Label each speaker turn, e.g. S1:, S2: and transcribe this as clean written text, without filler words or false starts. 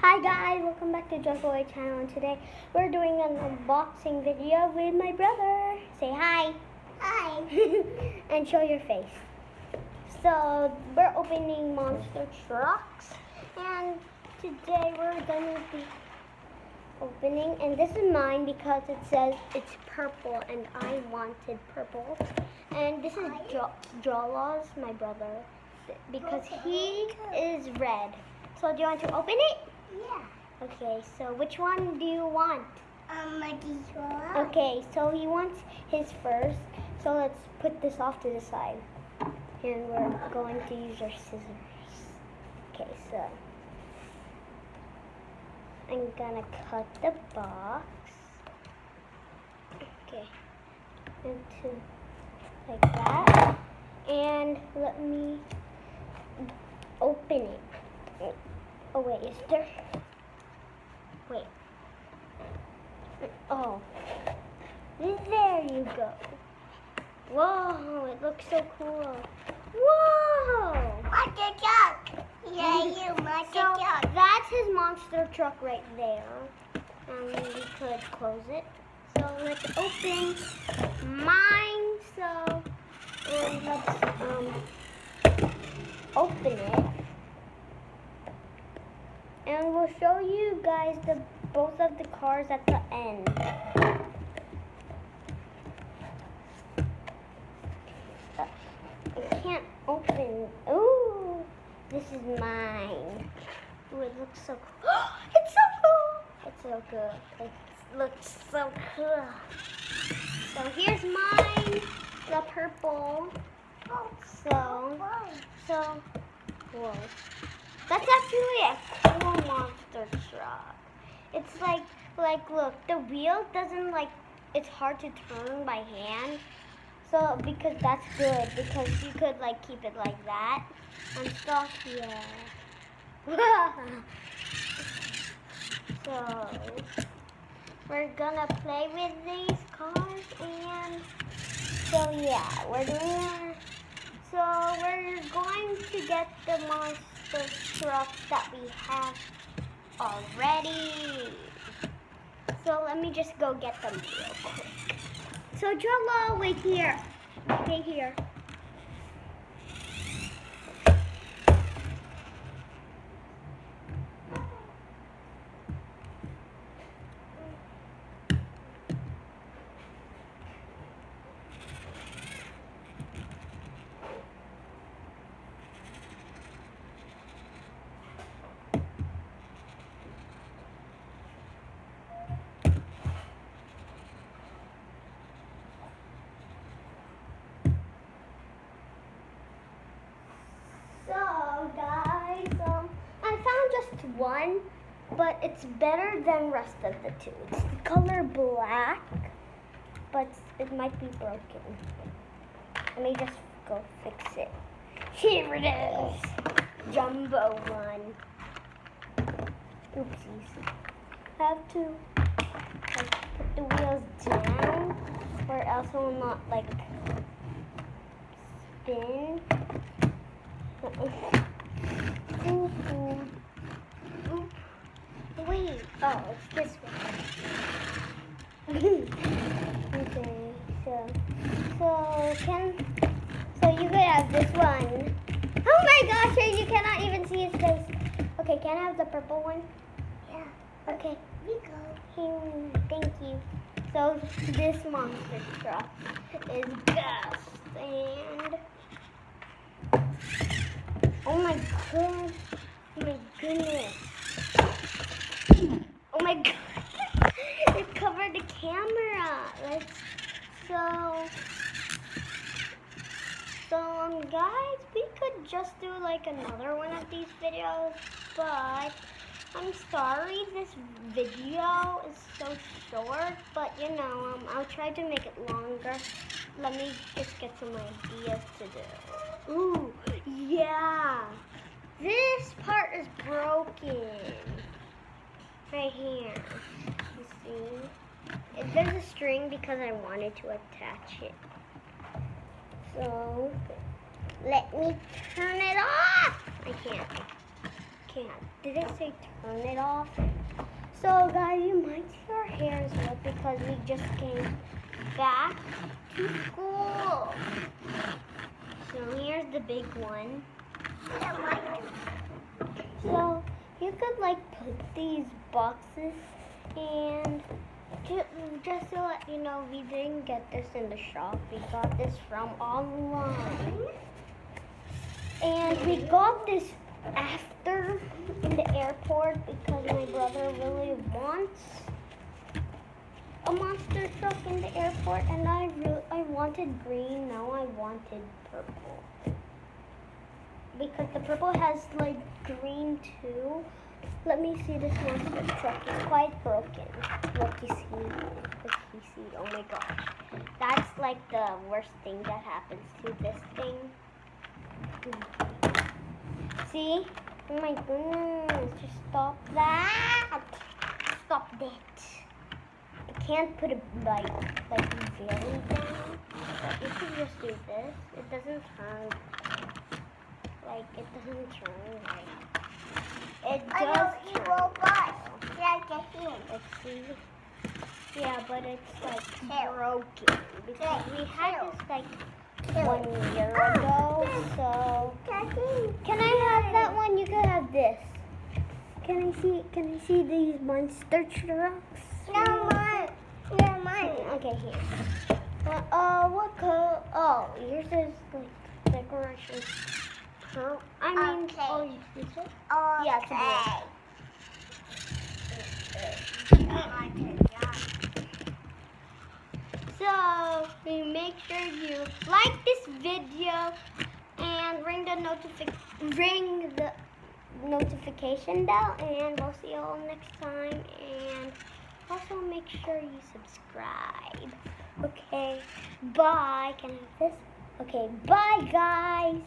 S1: Hi guys, welcome back to Joyful channel, and today we're doing an unboxing video with my brother. Say hi. Hi. And show your face. So we're opening monster trucks, and today we're gonna be opening, and this is mine because it says it's purple and I wanted purple. And this is Jawlaws, my brother, because he is red. So do you want to open it?
S2: Yeah.
S1: Okay, so which one do you want?
S2: This one.
S1: Okay, so he wants his first. So let's put this off to the side. And we're going to use our scissors. Okay, so I'm gonna cut the box. Okay, into like that. And let me open it. Oh wait, is there? Wait. Oh. There you go. Whoa, it looks so cool. Whoa!
S2: Monster truck. Yeah, you monster
S1: So
S2: truck.
S1: that's his monster truck right there. And we could close it. So let's open mine. So let's open it. And we'll show you guys both of the cars at the end. I can't open. Ooh, this is mine. Ooh, it looks so cool. It's so cool. It's so good. It looks so cool. So here's mine, the purple. So, whoa. That's actually a cool monster truck. It's like look, the wheel doesn't it's hard to turn by hand. So because that's good, because you could keep it like that and stuff. Yeah. So we're gonna play with these cars, and so yeah, we're doing. So we're going to get the monster trucks that we have already. So let me just go get them real quick. So Jolo, wait here. Wait here. So guys, I found just one, but it's better than rest of the two. It's the color black, but it might be broken. Let me just go fix it. Here it is, jumbo one. Oopsies. I have to put the wheels down, or else it will not spin. Oop. Wait. Oh, it's this one. Okay. So you could have this one. Oh my gosh! You cannot even see his face. Okay, can I have the purple one?
S2: Yeah.
S1: Okay.
S2: We go.
S1: Thank you. So this monster truck is best, and oh my god, oh my goodness, oh my god, it covered the camera. Guys, we could just do another one of these videos, but I'm sorry this video is so short, but I'll try to make it longer. Let me just get some ideas to do. Ooh, yeah. This part is broken. Right here. You see? There's a string because I wanted to attach it. So, let me turn it off. I can't. can't. Did it say turn it off? So guys, you might see our hair is wet because we just came back to school. So here's the big one. So you could like put these boxes, and just to let you know, we didn't get this in the shop. We got this from online. And we got this after in the airport because my brother really wants a monster truck in the airport, and I wanted green. Now I wanted purple because the purple has like green too. Let me see, this monster truck is quite broken. Look, you see. Oh my gosh, that's like the worst thing that happens to this thing. See? Oh my goodness, just stop that. Stop it. I can't put it like very down. But you could just do this. It doesn't turn. It doesn't turn right. It does turn.
S2: Robot. Like a him.
S1: Let's see. Yeah, but it's like broken because we had this like 1 year ago. So can I have that one? You can have this. Can I see these monster trucks?
S2: No, mine. Yeah, mine.
S1: Okay, here. What color? Oh, yours is like decoration.
S2: Okay.
S1: Oh, this one?
S2: Okay.
S1: Yeah, it's a So, make sure you like this video and ring the notification bell, and we'll see you all next time. And also make sure you subscribe. Okay, bye. Can I have this? Okay, bye guys.